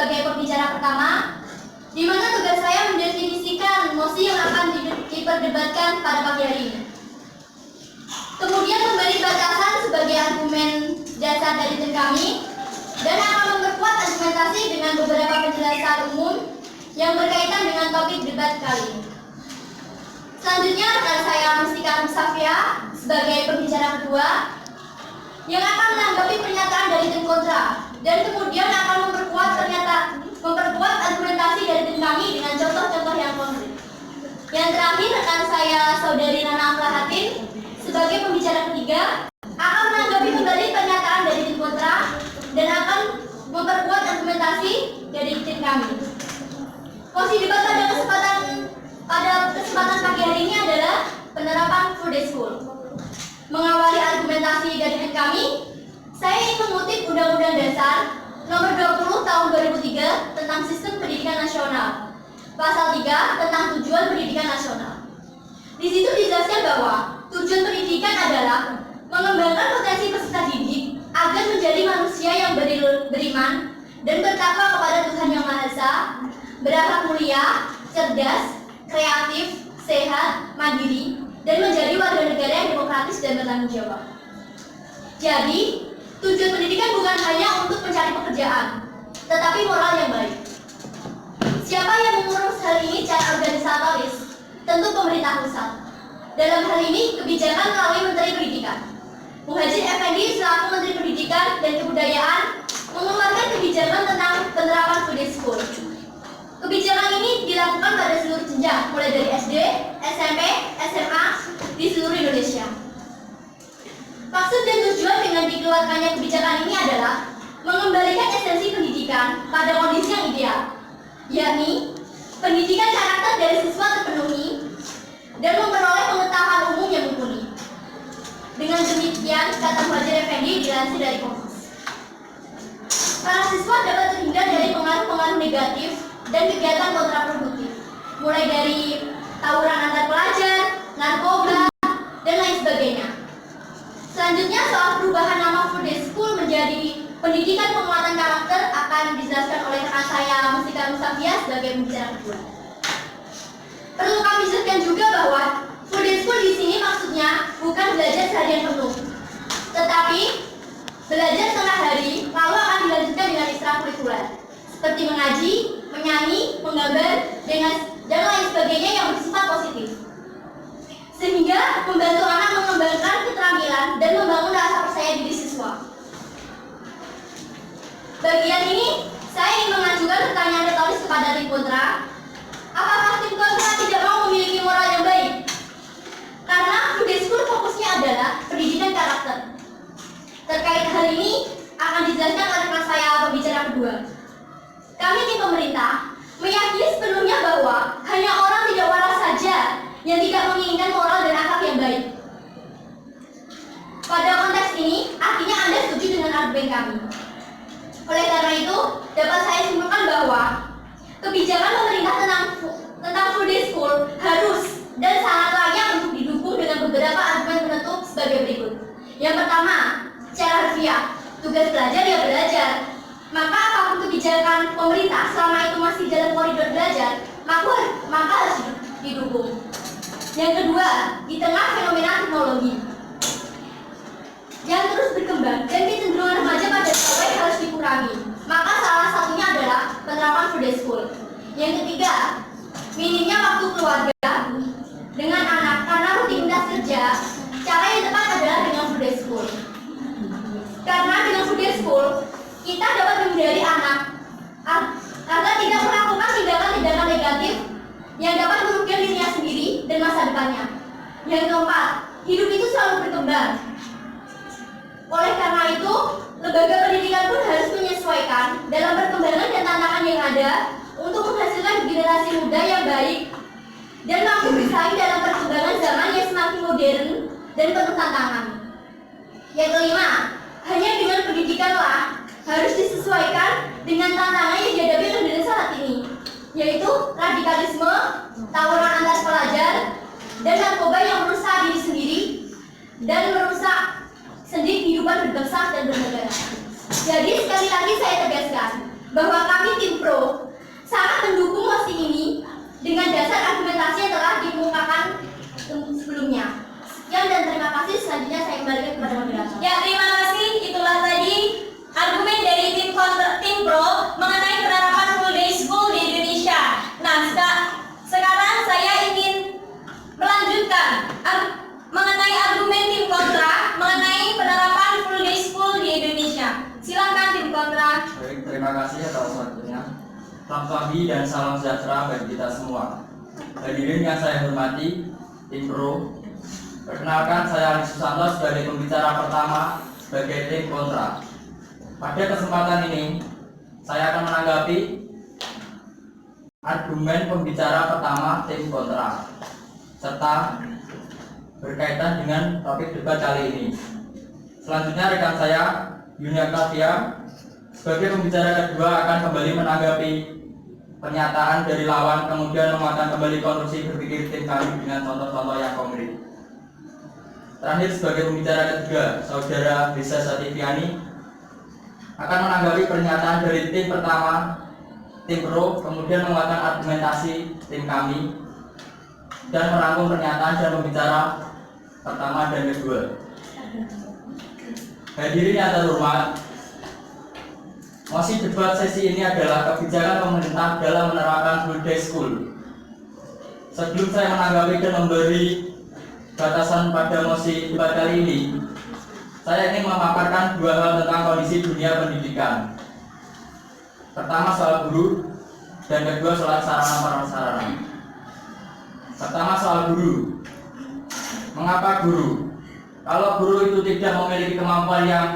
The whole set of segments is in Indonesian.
sebagai pembicara pertama, di mana tugas saya mendefinisikan mosi yang akan diperdebatkan pada pagi hari ini. Kemudian memberi batasan sebagai argumen dasar dari tim kami, dan akan memperkuat argumentasi dengan beberapa penjelasan umum yang berkaitan dengan topik debat kali ini. Selanjutnya rekan saya Mustika Musafia sebagai pembicara kedua yang akan menanggapi pernyataan dari tim kontra dan kemudian akan memperkuat argumentasi dari tim kami dengan contoh-contoh yang konkret. Yang terakhir rekan saya Saudari Nana Amlahatin sebagai pembicara ketiga akan menanggapi kembali pernyataan dari tim kontra dan akan memperkuat argumentasi dari tim kami. Mosi debat pada kesempatan pagi hari ini adalah penerapan full day school. Mengawali argumentasi dari tim kami, saya ingin mengutip Undang-Undang Dasar Nomor 20 Tahun 2003 tentang Sistem Pendidikan Nasional, Pasal 3 tentang Tujuan Pendidikan Nasional. Di situ dijelaskan bahwa tujuan pendidikan adalah mengembangkan potensi peserta didik agar menjadi manusia yang beriman dan bertakwa kepada Tuhan Yang Maha Esa, berakhlak mulia, cerdas, kreatif, sehat, mandiri, dan menjadi warga negara yang demokratis dan bertanggung jawab. Jadi, tujuan pendidikan bukan hanya untuk mencari pekerjaan, tetapi moral yang baik. Siapa yang mengurus hal ini secara organisatoris? Tentu pemerintah pusat. Dalam hal ini, kebijakan melalui Menteri Pendidikan. Muhadjir Effendi selaku Menteri Pendidikan dan Kebudayaan mengeluarkan kebijakan tentang penerapan full day school. Kebijakan ini dilakukan pada seluruh jenjang, mulai dari SD, SMP, SMA di seluruh Indonesia. Maksud dan tujuan dengan dikeluarkannya kebijakan ini adalah mengembalikan esensi pendidikan pada kondisi yang ideal, yakni pendidikan karakter dari siswa terpenuhi dan memperoleh pengetahuan umum yang mumpuni. Dengan demikian, kata Muhadjir Effendi dilansir dari Kompas, para siswa dapat terhindar dari pengaruh-pengaruh negatif dan kegiatan kontraproduktif, mulai dari tawuran antar pelajar, narkoba, dan lain sebagainya. Selanjutnya, soal perubahan nama full day school menjadi pendidikan penguatan karakter akan dijelaskan oleh rekan saya Mustika Musafia sebagai pembicara kedua. Perlu kami jelaskan juga bahwa full day school di sini maksudnya bukan belajar seharian penuh, tetapi belajar setengah hari lalu akan dilanjutkan dengan ekstrakurikuler seperti mengaji, menyanyi, menggambar, dan lain sebagainya yang bersifat positif, sehingga membantu anak mengembangkan keterampilan dan membangun rasa percaya diri siswa. Bagian ini saya ingin mengajukan pertanyaan retoris kepada tim kontra. Apakah tim kontra tidak mau memiliki moral yang baik? Karena full day school fokusnya adalah pendidikan karakter. Terkait hal ini akan dijelaskan oleh rekan saya pembicara kedua. Kami tim pemerintah meyakini sepenuhnya bahwa hanya orang tidak waras saja yang tidak menginginkan moral dan akhlak yang baik. Pada konteks ini, artinya Anda setuju dengan argumen kami. Oleh karena itu, dapat saya simpulkan bahwa kebijakan pemerintah tentang full day school harus dan sangat layak untuk didukung dengan beberapa argumen penutup sebagai berikut. Yang pertama, secara harfiah, tugas belajar ya belajar. Maka apapun kebijakan pemerintah selama itu masih dalam koridor belajar, maka harus didukung. Yang kedua, di tengah fenomena teknologi yang terus berkembang dan kecenderungan remaja pada gawai harus dikurangi, maka salah satunya adalah penerapan full day school. Yang ketiga, minimnya waktu keluarga dengan anak karena rutinitas kerja. Cara yang tepat adalah dengan full day school. Karena dengan full day school kita dapat menghindari anak agar tidak melakukan tindakan-tindakan negatif yang dapat merugikan dirinya sendiri dan masa depannya. Yang keempat, hidup itu selalu berkembang. Oleh karena itu, lembaga pendidikan pun harus menyesuaikan dalam perkembangan dan tantangan yang ada untuk menghasilkan generasi muda yang baik dan mampu bersaing dalam perkembangan zaman yang semakin modern dan penuh tantangan. Yang kelima, hanya dengan pendidikanlah harus disesuaikan dengan tantangan yang dihadapi Indonesia saat ini, yaitu radikalisme, tawuran antar pelajar, dan narkoba yang merusak diri sendiri dan merusak sendiri kehidupan berbangsa dan bernegara. Jadi sekali lagi saya tegaskan bahwa kami tim pro sangat mendukung mosi ini dengan dasar argumentasi yang telah dikemukakan sebelumnya. Sekian dan terima kasih. Selanjutnya saya kembalikan kepada moderator. Ya, terima kasih. Itulah tadi argumen dari tim pro mengenai penerapan full day school di Indonesia. Nah, sekarang saya ingin melanjutkan mengenai argumen tim kontra mengenai penerapan full day school di Indonesia. Silakan tim kontra. Baik, terima kasih atas waktunya. Selamat pagi dan salam sejahtera bagi kita semua. Hadirin yang saya hormati, tim pro. Perkenalkan, saya Ali Susanto sebagai pembicara pertama sebagai tim kontra. Pada kesempatan ini, saya akan menanggapi argumen pembicara pertama tim kontra, serta berkaitan dengan topik debat kali ini. Selanjutnya rekan saya, Yunia Kavia, sebagai pembicara kedua akan kembali menanggapi pernyataan dari lawan, kemudian menguatkan kembali konstruksi berpikir tim kami dengan contoh-contoh yang konkret. Terakhir, sebagai pembicara ketiga, Saudara Risa Sativiani akan menanggapi pernyataan dari tim pertama, tim pro, kemudian menguatkan argumentasi tim kami, dan merangkum pernyataan dan pembicara pertama dan kedua. Hadirin yang terhormat, mosi debat sesi ini adalah kebijakan pemerintah dalam menerapkan full day school. Sebelum saya menanggapi dan memberi batasan pada mosi debat kali ini, saya ingin memaparkan dua hal tentang kondisi dunia pendidikan. Pertama soal guru, dan kedua soal sarana prasarana. Pertama soal guru. Mengapa guru? Kalau guru itu tidak memiliki kemampuan yang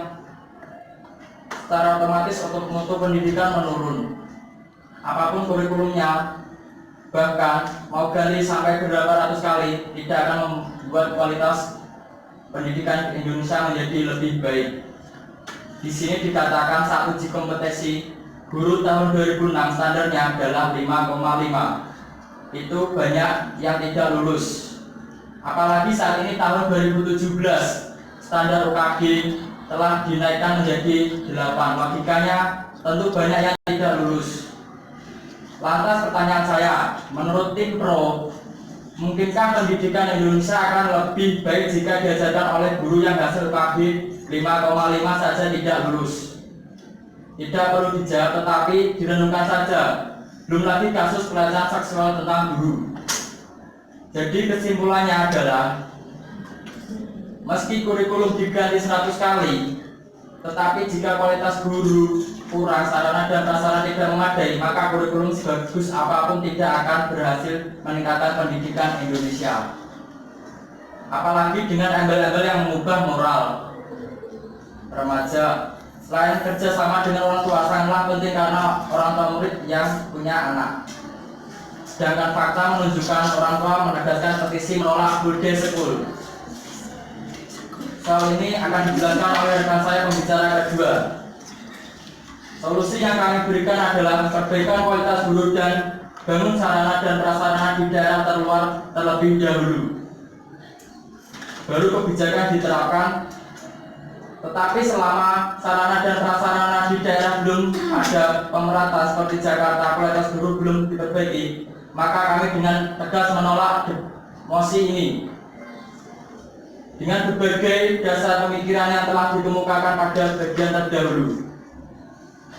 secara otomatis untuk mutu pendidikan menurun. Apapun kurikulumnya, bahkan mau gali sampai berapa ratus kali, tidak akan membuat kualitas pendidikan di Indonesia menjadi lebih baik. Di sini dikatakan saat uji kompetensi guru tahun 2006 standarnya adalah 5,5. Itu banyak yang tidak lulus. Apalagi saat ini tahun 2017 standar UKG telah dinaikkan menjadi 8. Logikanya tentu banyak yang tidak lulus. Lantas pertanyaan saya, menurut tim pro, mungkinkah pendidikan Indonesia akan lebih baik jika diajarkan oleh guru yang hasil UKG 5,5 saja tidak lulus? Tidak perlu dijawab, tetapi direnungkan saja. Belum lagi kasus pelecehan seksual tentang guru. Jadi kesimpulannya adalah, meski kurikulum diganti 100 kali, tetapi jika kualitas guru kurang, sarana dan prasarana tidak memadai, maka kurikulum sebagus apapun tidak akan berhasil meningkatkan pendidikan Indonesia. Apalagi dengan embel-embel yang mengubah moral remaja. Selain kerja sama dengan orang tua, sangatlah penting karena orang tua murid yang punya anak. Sedangkan fakta menunjukkan orang tua menegaskan petisi menolak full day school. Soal ini akan dijelaskan oleh rekan saya pembicara kedua. Solusi yang kami berikan adalah perbaikan kualitas guru dan bangun sarana dan prasarana di daerah terluar terlebih dahulu. Baru kebijakan diterapkan. Tetapi selama sarana dan prasarana di daerah belum ada pemerata seperti Jakarta, kualitas guru belum diperbaiki, maka kami dengan tegas menolak mosi ini. Dengan berbagai dasar pemikiran yang telah dikemukakan pada bagian terdahulu.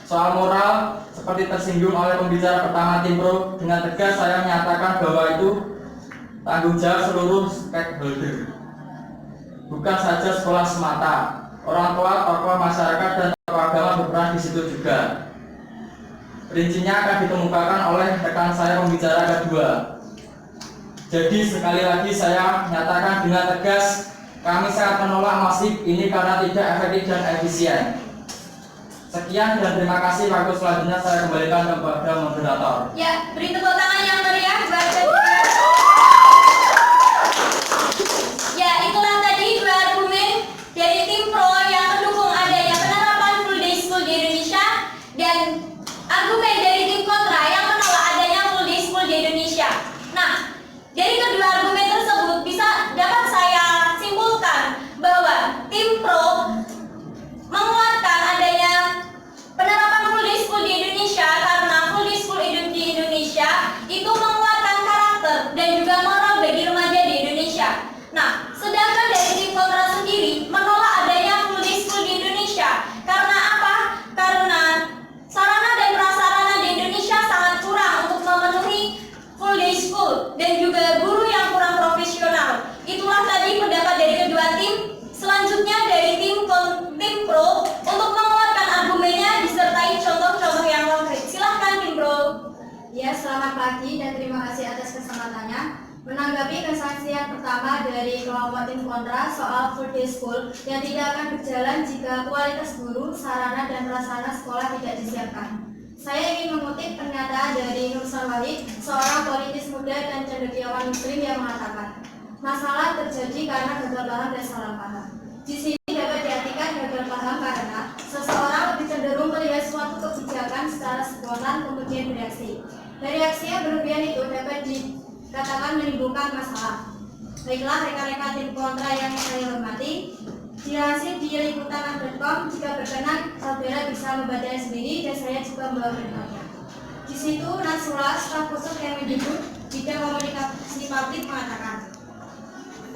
Soal moral, seperti tersinggung oleh pembicara pertama tim pro, dengan tegas saya menyatakan bahwa itu tanggung jawab seluruh stakeholder, bukan saja sekolah semata. Orang tua, tokoh masyarakat, dan tokoh agama berperan di situ juga. Rincinya akan dikemukakan oleh rekan saya pembicara kedua. Jadi sekali lagi saya menyatakan dengan tegas, kami sangat menolak mosi ini karena tidak efektif dan efisien. Sekian dan terima kasih. Waktu selanjutnya saya kembalikan kepada moderator. Ya, beri tepuk tangan yang meriah buat kedua. Ya, itulah tadi dua argumen dari tim pro yang mendukung adanya penerapan full day school di Indonesia, dan argumen dari tim kontra yang menolak adanya full day school di Indonesia. Nah, dari kedua argumen tersebut dapat saya simpulkan bahwa tim pro menguatkan adanya penerapan full day school di Indonesia Ya, selamat pagi dan terima kasih atas kesempatannya. Menanggapi kesaksian pertama dari kelompok tim kontra soal full day school yang tidak akan berjalan jika kualitas guru, sarana, dan prasarana sekolah tidak disiapkan. Saya ingin mengutip pernyataan dari Nur Sarwali, seorang politis muda dan cendekiawan muslim yang mengatakan, masalah terjadi karena gagal paham dan salah paham. Di sini dapat diartikan gagal paham karena seseorang lebih cenderung melihat suatu kebijakan secara spontan kemudian bereaksi. Reaksi yang berlebihan itu dapat dikatakan menimbulkan masalah. Baiklah rekan-rekan tim kontra yang saya hormati, dilansir di liputan.com, jika berkenan saudara bisa membacanya sendiri dan saya juga membawa berikutnya. Di situ Nasrullah, staf khusus Kemendikbud bidang komunikasi publik mengatakan,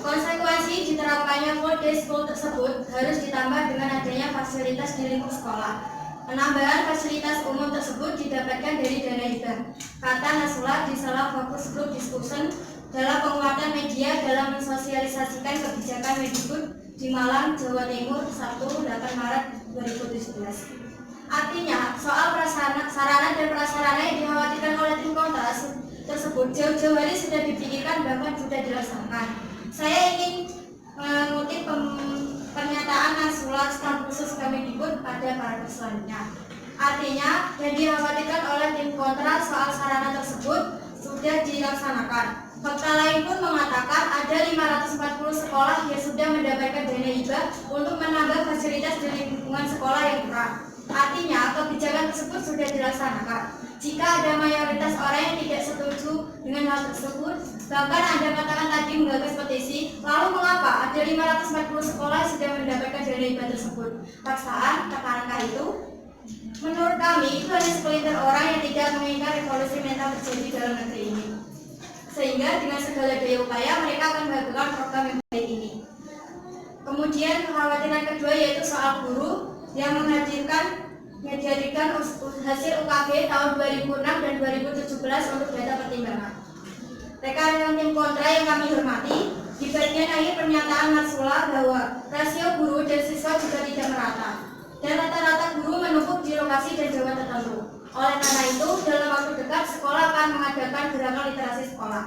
konsekuensi diterapkannya full day school tersebut harus ditambah dengan adanya fasilitas di lingkup sekolah. Penambahan fasilitas umum tersebut didapatkan dari dana hibah, kata Nasrullah di salah fokus grup discussion dalam penguatan media dalam mensosialisasikan kebijakan Mendikbud di Malang, Jawa Timur, Sabtu 8 Maret 2017. Artinya, soal sarana dan prasarana yang dikhawatirkan oleh tim kontra tersebut jauh-jauh hari sudah dipikirkan bahkan sudah dilaksanakan. Saya ingin mengutip pernyataan Nasrullah, staf khusus Kemendikbud pada paragraf selanjutnya. Artinya, yang dikhawatirkan oleh tim kontra soal sarana tersebut sudah dilaksanakan. Fakta lain pun mengatakan ada 540 sekolah yang sudah mendapatkan dana hibah untuk menambah fasilitas di lingkungan sekolah yang kurang. Artinya, kebijakan tersebut sudah dilaksanakan. Jika ada mayoritas orang yang tidak setuju dengan hal tersebut, bahkan Anda katakan tadi menggagas petisi, lalu mengapa ada 540 sekolah yang sudah mendapatkan dana hibah tersebut? Paksaan, kata itu? Menurut kami, itu hanya segelintir orang yang tidak menginginkan revolusi mental terjadi dalam negeri ini. Sehingga dengan segala daya upaya mereka akan melakukan program yang baik ini. Kemudian kekhawatiran kedua yaitu soal guru yang menghadirkan hasil UKB tahun 2006 dan 2017 untuk data pertimbangan. Rekan-rekan tim kontra yang kami hormati, di bagian akhir pernyataan Nasrullah bahwa rasio guru dan siswa juga tidak merata dan rata-rata guru menumpuk di lokasi dan jawa tertentu. Oleh karena itu, dalam waktu dekat sekolah akan mengadakan gerakan literasi sekolah.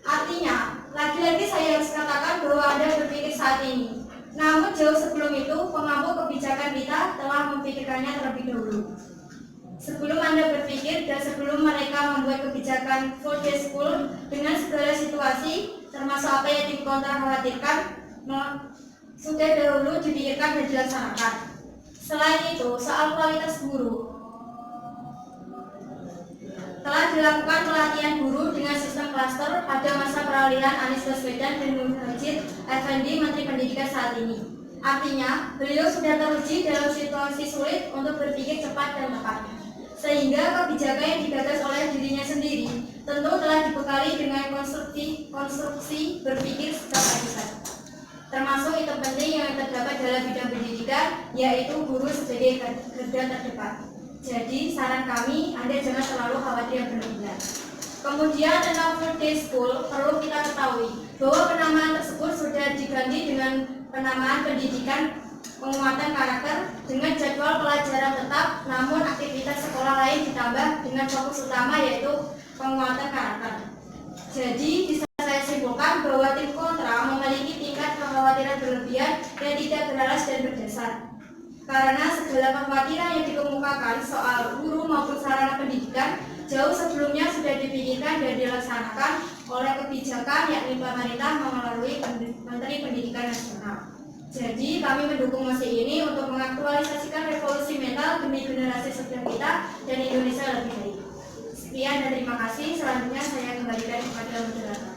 Artinya, lagi-lagi saya harus katakan bahwa Anda berpikir saat ini. Namun jauh sebelum itu, pengampu kebijakan kita telah memikirkannya terlebih dahulu. Sebelum Anda berpikir dan sebelum mereka membuat kebijakan full day school dengan segala situasi, termasuk apa yang tim kontra khawatirkan, sudah dahulu dipikirkan dan dilaksanakan. Selain itu, soal kualitas guru, telah dilakukan pelatihan guru dengan sistem klaster pada masa peralihan Anies Baswedan dan Muhadjir Effendi Menteri Pendidikan saat ini. Artinya, beliau sudah teruji dalam situasi sulit untuk berpikir cepat dan tepat. Sehingga kebijakan yang digagas oleh dirinya sendiri tentu telah dibekali dengan konstruksi berpikir strategis. Termasuk itu penting yang terdapat dalam bidang pendidikan, yaitu guru sebagai garda terdepan. Jadi saran kami, Anda jangan terlalu khawatir yang berlebihan. Kemudian tentang full day school, perlu kita ketahui bahwa penamaan tersebut sudah diganti dengan penamaan pendidikan penguatan karakter dengan jadwal pelajaran tetap, namun aktivitas sekolah lain ditambah dengan fokus utama yaitu penguatan karakter. Jadi bisa saya simpulkan bahwa tim kontra memiliki tingkat kekhawatiran berlebihan yang tidak beralas dan berdasar. Karena segala kekhawatiran yang dikemukakan soal guru maupun sarana pendidikan jauh sebelumnya sudah dipikirkan dan dilaksanakan oleh kebijakan yakni pemerintah melalui Menteri Pendidikan Nasional. Jadi kami mendukung mosi ini untuk mengaktualisasikan revolusi mental demi generasi sebelum kita dan Indonesia lebih baik. Sekian dan terima kasih. Selanjutnya saya kembalikan kepada moderator.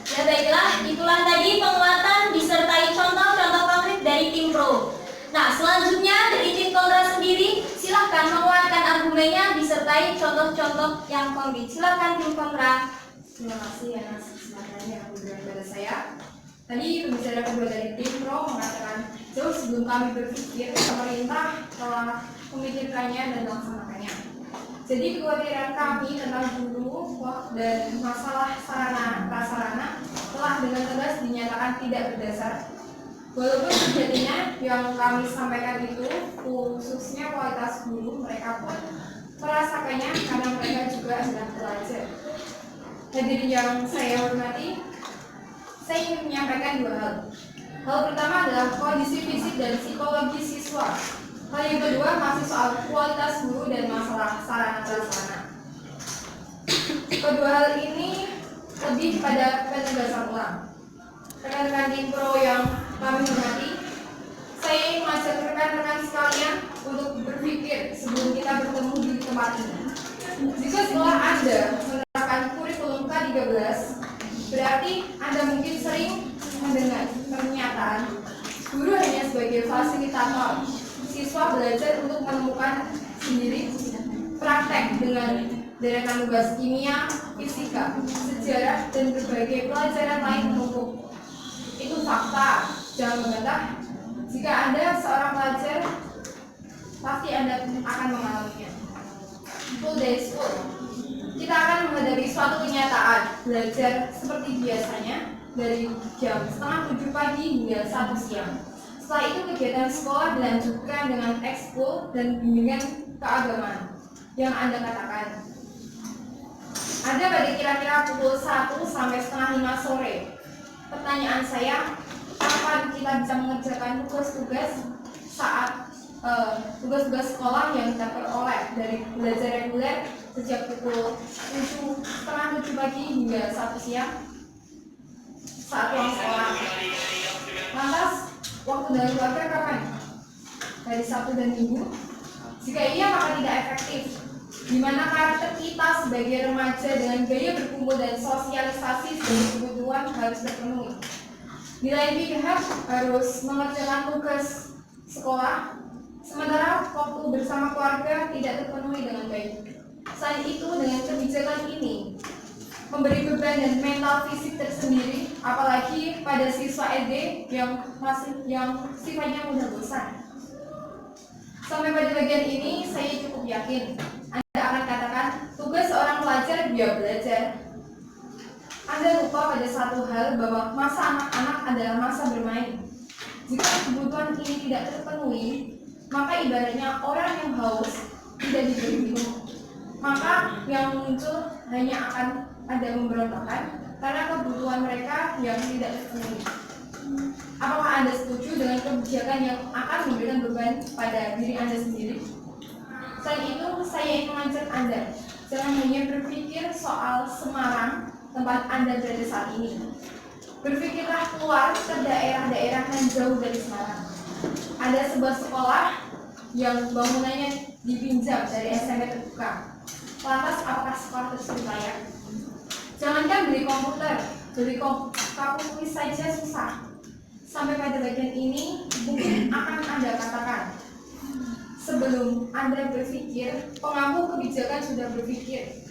Ya baiklah, itulah tadi penguatan disertai contoh-contoh konkret dari tim pro. Nah, selanjutnya dari tim kontra sendiri, silahkan menguatkan argumennya disertai contoh-contoh yang konkret. Silahkan tim kontra. Terima kasih atas kesempatan yang diberikan kepada saya. Tadi pembicara kedua dari tim pro mengatakan jauh sebelum kami berpikir, pemerintah telah memikirkannya dan melaksanakannya. Jadi kekhawatiran kami tentang guru dan masalah sarana prasarana telah dengan tegas dinyatakan tidak berdasar. Walaupun sejatinya yang kami sampaikan itu khususnya kualitas guru, mereka pun merasakannya karena mereka juga adalah pelajar. Hadirin yang saya hormati, saya ingin menyampaikan dua hal. Hal pertama adalah kondisi fisik dan psikologi siswa. Hal yang kedua masih soal kualitas guru dan masalah sarana prasarana. Kedua hal ini lebih pada penegasan ulang. Rekan-rekan tim pro yang kami hormati, saya ingin mengajak rekan-rekan sekalian untuk berpikir sebelum kita bertemu di tempat ini. Jika sekolah Anda menerapkan kurikulum K13, berarti Anda mungkin sering mendengar pernyataan guru hanya sebagai fasilitator, siswa belajar untuk menemukan sendiri praktek dengan deretan tugas kimia, fisika, sejarah, dan berbagai pelajaran lain menumpuk. Itu fakta, jangan membantah. Jika Anda seorang pelajar, pasti Anda akan mengalaminya. Full day school, kita akan menghadapi suatu kenyataan belajar seperti biasanya dari jam 6:30 pagi hingga 1 siang. Setelah itu kegiatan sekolah dilanjutkan dengan ekskul dan bimbingan keagamaan yang Anda katakan. Ada pada kira-kira pukul 1 sampai setengah 5 sore. Pertanyaan saya, kapan kita bisa mengerjakan tugas-tugas saat tugas-tugas sekolah yang kita peroleh dari belajar reguler sejak pukul 7:30 pagi hingga 1 siang saat pulang sekolah. Lantas, waktu dengan keluarga kapan? Dari Sabtu dan Minggu? Jika iya, maka tidak efektif. Di mana karakter kita sebagai remaja dengan gaya berkumpul dan sosialisasi sebagai kebutuhan harus terpenuhi. Di lain pihak harus mengerjakan tugas sekolah, sementara waktu bersama keluarga tidak terpenuhi dengan baik. Selain itu, dengan kebijakan ini memberi beban dan mental fisik tersendiri, apalagi pada siswa SD yang sifatnya mudah bosan. Sampai pada bagian ini, saya cukup yakin Anda akan katakan tugas seorang pelajar biar belajar. Anda lupa pada satu hal, bahwa masa anak-anak adalah masa bermain. Jika kebutuhan ini tidak terpenuhi, maka ibaratnya orang yang haus tidak diberi minum, maka yang muncul hanya akan ada pemberontakan karena kebutuhan mereka yang tidak terpenuhi. Apakah Anda setuju dengan kebijakan yang akan memberikan beban pada diri Anda sendiri? Selain itu, saya ingin mengajak Anda, jangan hanya berpikir soal Semarang, tempat Anda berada saat ini. Berpikirlah keluar ke daerah-daerah yang jauh dari Semarang. Ada sebuah sekolah yang bangunannya dipinjam dari SMP terbuka. Lantas, apakah sekolah tersebut layak? Jangankan beli komputer, beli kartu tulis saja susah. Sampai pada bagian ini, mungkin akan Anda katakan, sebelum Anda berpikir, pengampu kebijakan sudah berpikir.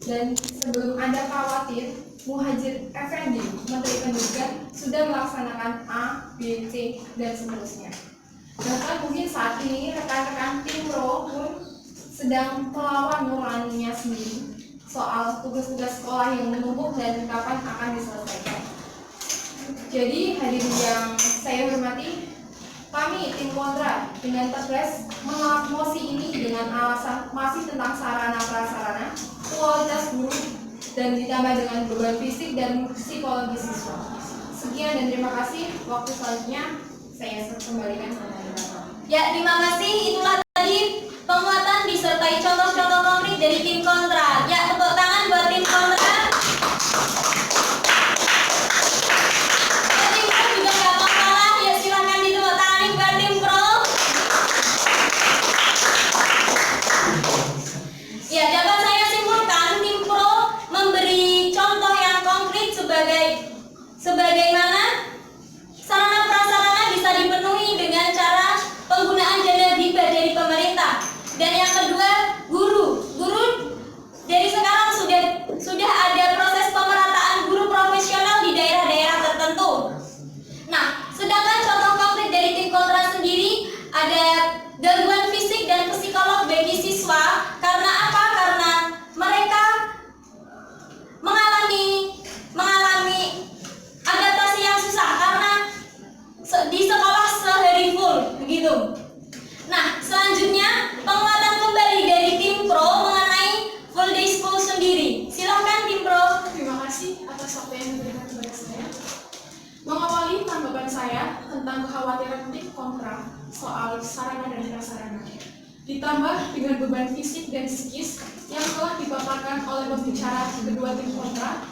Dan sebelum Anda khawatir, Muhadjir Effendi, Menteri Pendidikan, sudah melaksanakan A, B, C, dan seterusnya. Bahkan mungkin saat ini rekan-rekan tim pro pun sedang melawan nuraninya sendiri soal tugas-tugas sekolah yang menumpuk dan kapan akan diselesaikan. Jadi hadirin yang saya hormati, kami tim kontra dengan tegas menolak mosi ini dengan alasan masih tentang sarana prasarana, kualitas guru, dan ditambah dengan beban fisik dan psikologi siswa. Sekian dan terima kasih. Waktu selanjutnya saya kembalikan kepada Bapak. Ya, terima kasih. Itulah tadi penguatan disertai contoh-contoh konkret dari tim kontra. Ya, tepuk tangan buat tim kontra. Tim pro juga nggak masalah. Ya, silakan ditepuk tangan buat tim pro. Ya, dapat saya simpulkan tim pro memberi contoh yang konkret sebagaimana sarana prasarana bisa dipenuhi dengan cara penggunaan dana hibah dari pemerintah. Dan yang kedua, guru dari sekarang sudah ada proses pemerataan guru profesional di daerah-daerah tertentu. Nah, sedangkan contoh konkret dari tim kontra sendiri ada gangguan fisik dan psikolog bagi siswa. Karena apa? Karena mereka mengalami adaptasi yang susah karena di sekolah sehari full begitu. Nah, selanjutnya penguatan kembali jawaban saya tentang kekhawatiran tim kontra soal sarana dan prasarana. Ditambah dengan beban fisik dan psikis yang telah dipaparkan oleh pembicara kedua tim kontra,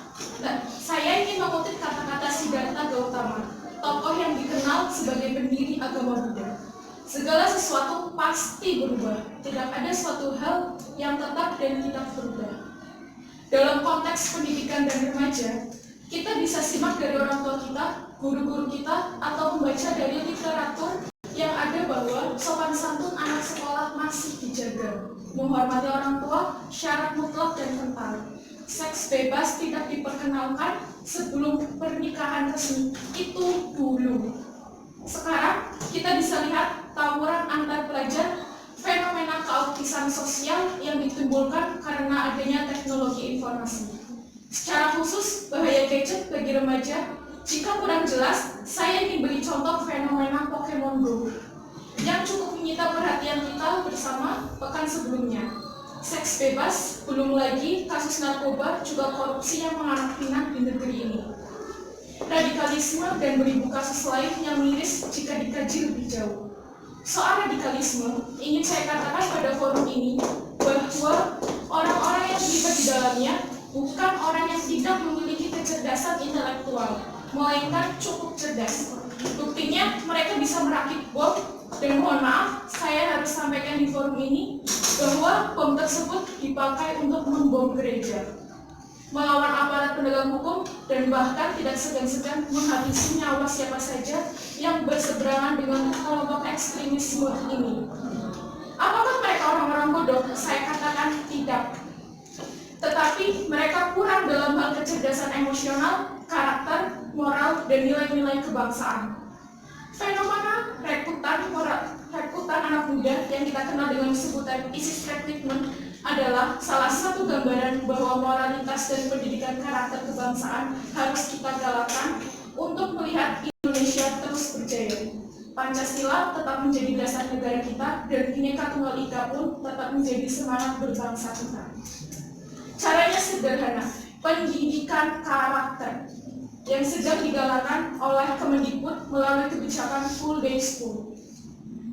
saya ingin mengutip kata-kata Siddhartha Gautama, tokoh yang dikenal sebagai pendiri agama Buddha. Segala sesuatu pasti berubah, tidak ada suatu hal yang tetap dan tidak berubah. Dalam konteks pendidikan dan remaja, kita bisa simak dari orang tua kita, guru-guru kita, atau membaca dari literatur yang ada bahwa sopan santun anak sekolah masih dijaga. Menghormati orang tua, syarat mutlak dan kental. Seks bebas tidak diperkenalkan sebelum pernikahan resmi. Itu dulu. Sekarang kita bisa lihat tawuran antar pelajar, fenomena keautisan sosial yang ditimbulkan karena adanya teknologi informasi. Secara khusus, bahaya gadget bagi remaja. Jika kurang jelas, saya ingin beri contoh fenomena Pokemon Go yang cukup menyita perhatian kita bersama pekan sebelumnya. Seks bebas, belum lagi kasus narkoba juga korupsi yang menganak pinak di negeri ini. Radikalisme dan beribu kasus lain yang miris jika dikaji lebih jauh. Soal radikalisme, ingin saya katakan pada forum ini bahwa orang-orang yang terlibat di dalamnya bukan orang yang tidak memiliki kecerdasan intelektual, melainkan cukup cerdas. Buktinya mereka bisa merakit bom, dan mohon maaf, saya harus sampaikan di forum ini bahwa bom tersebut dipakai untuk membom gereja, melawan aparat penegak hukum, dan bahkan tidak segan-segan menghabisi nyawa siapa saja yang berseberangan dengan kelompok ekstremisme ini. Apakah mereka orang-orang bodoh? Saya katakan tidak. Tetapi mereka kurang dalam hal kecerdasan emosional, karakter, moral, dan nilai-nilai kebangsaan. Fenomena rekrutan anak muda yang kita kenal dengan sebutan ISIS recruitment adalah salah satu gambaran bahwa moralitas dan pendidikan karakter kebangsaan harus kita galakan untuk melihat Indonesia terus berjaya. Pancasila tetap menjadi dasar negara kita dan Bhinneka Tunggal Ika pun tetap menjadi semangat berbangsa kita. Caranya sederhana, pendidikan karakter yang sedang digalakan oleh Kemendikbud melalui kebijakan full day school.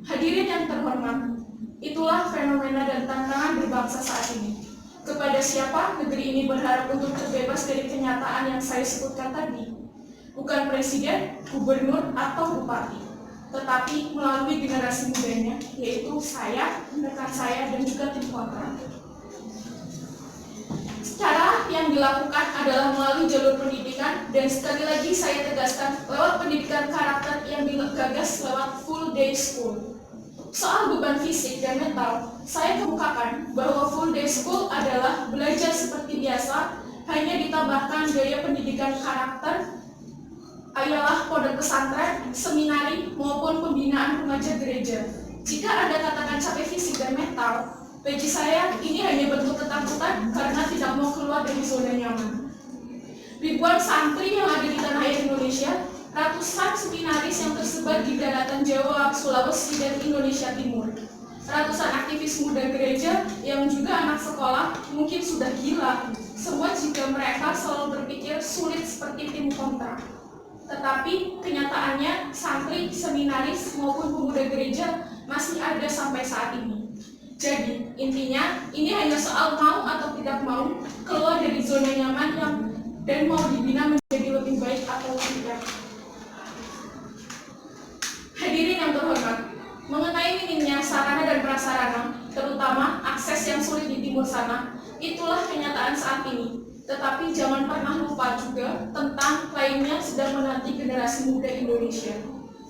Hadirin yang terhormat, itulah fenomena dan tantangan berbangsa saat ini. Kepada siapa negeri ini berharap untuk terbebas dari kenyataan yang saya sebutkan tadi? Bukan presiden, gubernur, atau bupati, tetapi melalui generasi mudanya, yaitu saya, rekan saya, dan juga tim kontra. Cara yang dilakukan adalah melalui jalur pendidikan, dan sekali lagi saya tegaskan lewat pendidikan karakter yang digagas lewat full day school. Soal beban fisik dan mental, saya kemukakan bahwa full day school adalah belajar seperti biasa, hanya ditambahkan gaya pendidikan karakter, ialah pondok pesantren, seminari, maupun pembinaan remaja gereja. Jika Anda katakan capek fisik dan mental, bagi saya, ini hanya bentuk ketakutan karena tidak mau keluar dari zona nyaman. Ribuan santri yang ada di tanah air Indonesia, ratusan seminaris yang tersebar di daratan Jawa, Sulawesi, dan Indonesia Timur, ratusan aktivis muda gereja yang juga anak sekolah mungkin sudah gila, semua jika mereka selalu berpikir sulit seperti tim kontra. Tetapi kenyataannya, santri, seminaris, maupun pemuda gereja masih ada sampai saat ini. Jadi, intinya, ini hanya soal mau atau tidak mau keluar dari zona nyaman dan mau dibina menjadi lebih baik atau tidak. Hadirin yang terhormat, mengenai minimnya sarana dan prasarana, terutama akses yang sulit di timur sana, itulah kenyataan saat ini. Tetapi jangan pernah lupa juga tentang lainnya sedang menanti generasi muda Indonesia.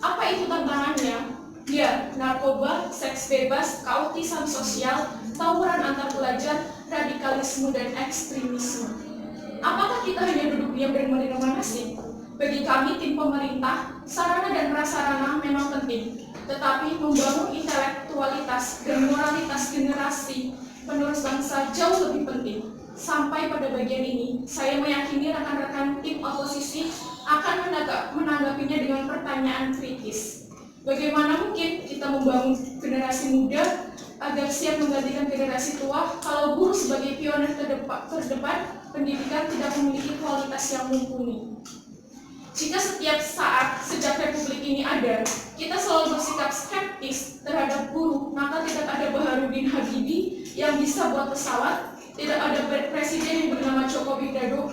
Apa itu tantangannya? Ya, narkoba, seks bebas, keautisan sosial, tawuran antar pelajar, radikalisme, dan ekstremisme. Apakah kita hanya duduk diam dan menerima nasib? Bagi kami, tim pemerintah, sarana dan prasarana memang penting, tetapi membangun intelektualitas dan moralitas generasi penerus bangsa jauh lebih penting. Sampai pada bagian ini, saya meyakini rekan-rekan tim oposisi akan menanggapinya dengan pertanyaan kritis. Bagaimana mungkin kita membangun generasi muda agar siap menggantikan generasi tua kalau guru sebagai pionir terdepan pendidikan tidak memiliki kualitas yang mumpuni? Jika setiap saat sejak Republik ini ada, kita selalu bersikap skeptis terhadap guru, maka tidak ada Baharudin Habibie yang bisa buat pesawat, tidak ada presiden yang bernama Joko Widodo,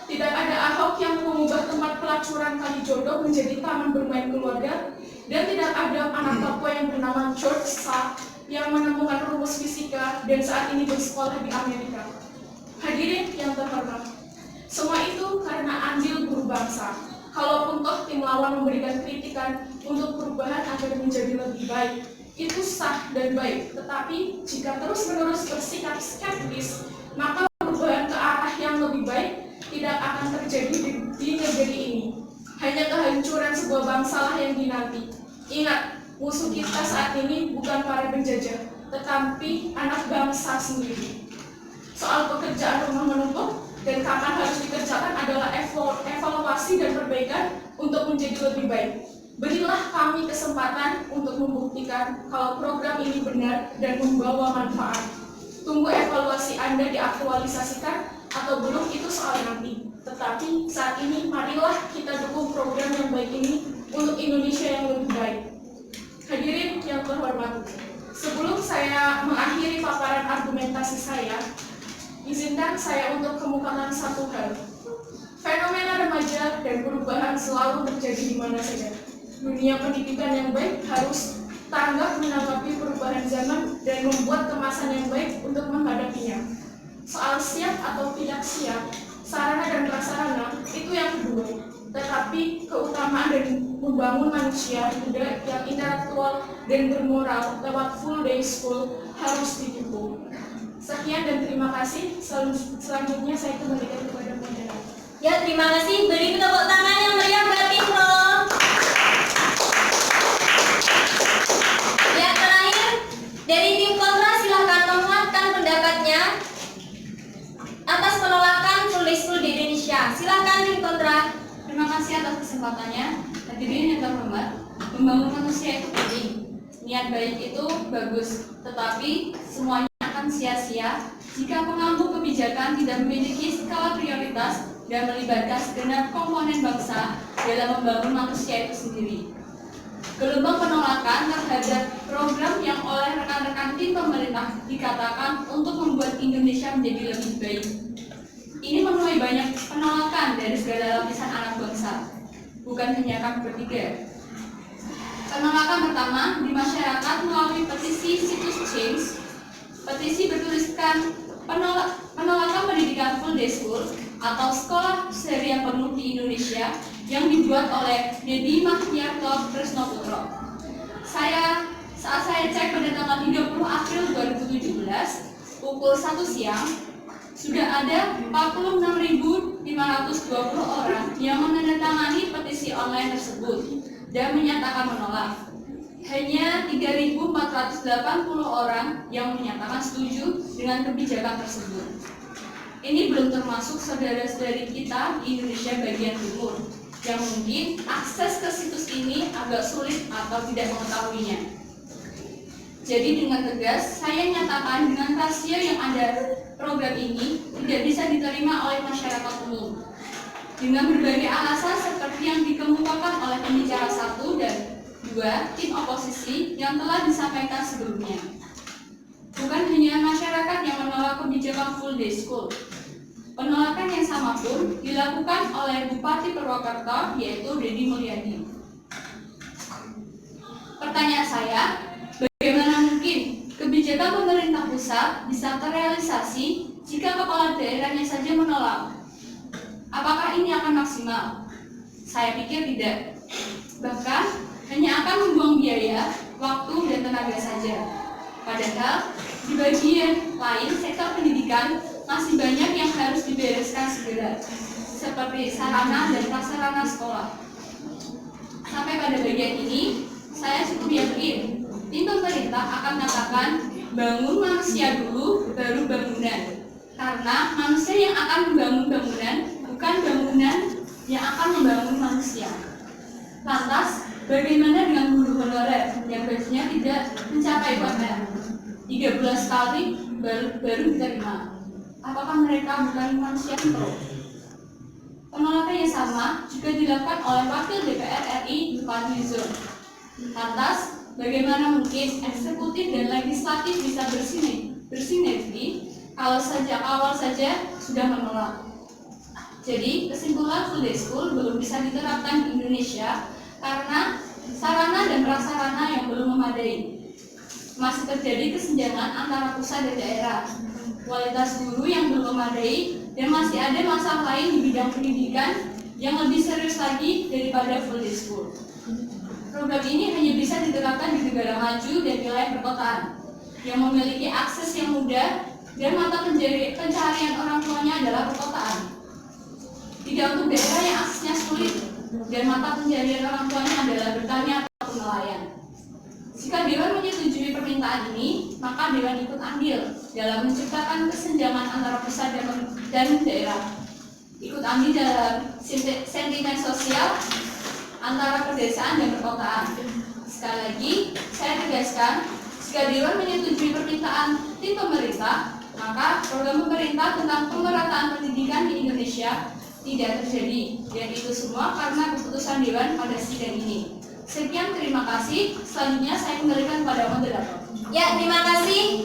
tidak ada Ahok yang mengubah tempat pelacuran Kalijodo menjadi taman bermain keluarga, dan tidak ada anak Papua yang bernama George Shah yang menemukan rumus fisika dan saat ini bersekolah di Amerika. Hadirin yang terhormat, semua itu karena andil guru bangsa. Kalaupun toh tim lawan memberikan kritikan untuk perubahan agar menjadi lebih baik, itu sah dan baik. Tetapi jika terus-menerus bersikap skeptis, maka perubahan ke arah yang lebih baik tidak akan terjadi di negeri ini. Hanya kehancuran sebuah bangsalah yang dinanti. Ingat, musuh kita saat ini bukan para penjajah, tetapi anak bangsa sendiri. Soal pekerjaan rumah menumpuk dan kapan harus dikerjakan adalah evaluasi dan perbaikan untuk menjadi lebih baik. Berilah kami kesempatan untuk membuktikan kalau program ini benar dan membawa manfaat. Tunggu evaluasi Anda diaktualisasikan atau belum itu soal nanti. Tetapi saat ini marilah kita dukung program yang baik ini untuk Indonesia yang lebih baik. Hadirin yang terhormat, sebelum saya mengakhiri paparan argumentasi saya, izinkan saya untuk kemukakan satu hal. Fenomena remaja dan perubahan selalu terjadi di mana saja. Dunia pendidikan yang baik harus tanggap menanggapi perubahan zaman dan membuat kemasan yang baik untuk menghadapinya. Soal siap atau tidak siap, sarana dan prasarana itu yang kedua. Tetapi keutamaan dan membangun manusia muda yang intelektual dan bermoral lewat full day school harus didukung. Sekian dan terima kasih. Selanjutnya saya kembalikan kepada moderator. Ya, terima kasih. Beri tepuk tangan yang meriah buat tim Pro. Ya, terakhir dari tim kontra silahkan menguatkan pendapatnya atas penolakan full day school di Indonesia. Silahkan tim kontra. Terima kasih atas kesempatannya. Hadirin yang terhormat, membangun manusia itu penting. Niat baik itu bagus, tetapi semuanya akan sia-sia jika pengambil kebijakan tidak memiliki skala prioritas dan melibatkan segenap komponen bangsa dalam membangun manusia itu sendiri. Gelombang penolakan terhadap program yang oleh rekan-rekan tim pemerintah dikatakan untuk membuat Indonesia menjadi lebih baik. Ini menuai banyak penolakan dari segala lapisan anak bangsa, bukan hanya kami bertiga. Penolakan pertama di masyarakat melalui petisi situs Change. Petisi bertuliskan penolakan pendidikan full day school atau sekolah seharian penuh di Indonesia yang dibuat oleh Dedi Mahdiarto Tresnoputro. Saat saya cek pada tanggal 30 April 2017 pukul 1 siang sudah ada 46.520 orang yang menandatangani petisi online tersebut dan menyatakan menolak. Hanya 3.480 orang yang menyatakan setuju dengan kebijakan tersebut. Ini belum termasuk saudara-saudari kita di Indonesia bagian timur yang mungkin akses ke situs ini agak sulit atau tidak mengetahuinya. Jadi dengan tegas, saya nyatakan dengan rasio yang ada program ini tidak bisa diterima oleh masyarakat umum. Dengan berbagai alasan seperti yang dikemukakan oleh pembicara 1 dan 2 tim oposisi yang telah disampaikan sebelumnya. Bukan hanya masyarakat yang menolak kebijakan full day school. Penolakan yang sama pun dilakukan oleh Bupati Purwokerto yaitu Dedi Mulyadi. Pertanyaan saya, bagaimana mungkin kebijakan pemerintah pusat bisa terrealisasi jika kepala daerahnya saja menolak? Apakah ini akan maksimal? Saya pikir tidak. Bahkan hanya akan membuang biaya, waktu, dan tenaga saja. Padahal di bagian lain sektor pendidikan masih banyak yang harus dibereskan segera, seperti sarana dan prasarana sekolah. Sampai pada bagian ini, saya cukup yakin tim pemerintah akan katakan bangun manusia dulu, baru bangunan. Karena manusia yang akan membangun bangunan bukan bangunan yang akan membangun manusia. Lantas, bagaimana dengan guru honorer yang gajinya tidak mencapai UMR? 13 kali baru diterima. Apakah mereka bukan manusia pro? Penolakan yang sama juga dilakukan oleh Wakil DPR RI Fadli Zon. Lantas, bagaimana mungkin eksekutif dan legislatif bisa bersinergi kalau sejak awal saja sudah menolak? Jadi, kesimpulan full day school belum bisa diterapkan di Indonesia karena sarana dan prasarana yang belum memadai. Masih terjadi kesenjangan antara pusat dan daerah, kualitas guru yang belum memadai, dan masih ada masalah lain di bidang pendidikan yang lebih serius lagi daripada full day school. Program ini hanya bisa diterapkan di negara maju dan wilayah perkotaan yang memiliki akses yang mudah dan mata pencaharian orang tuanya adalah perkotaan. Tidak untuk daerah yang aksesnya sulit dan mata pencaharian orang tuanya adalah bertani atau nelayan. Jika Dewan menyetujui permintaan ini, maka Dewan ikut andil dalam menciptakan kesenjangan antara pusat dan daerah. Ikut andil dalam sentimen sosial antara pedesaan dan perkotaan. Sekali lagi, saya tegaskan, jika Dewan menyetujui permintaan tim pemerintah, maka program pemerintah tentang pemerataan pendidikan di Indonesia tidak terjadi, dan itu semua karena keputusan Dewan pada sidang ini. Sekian, terima kasih. Selanjutnya saya kembalikan kepada moderator. Ya, terima kasih.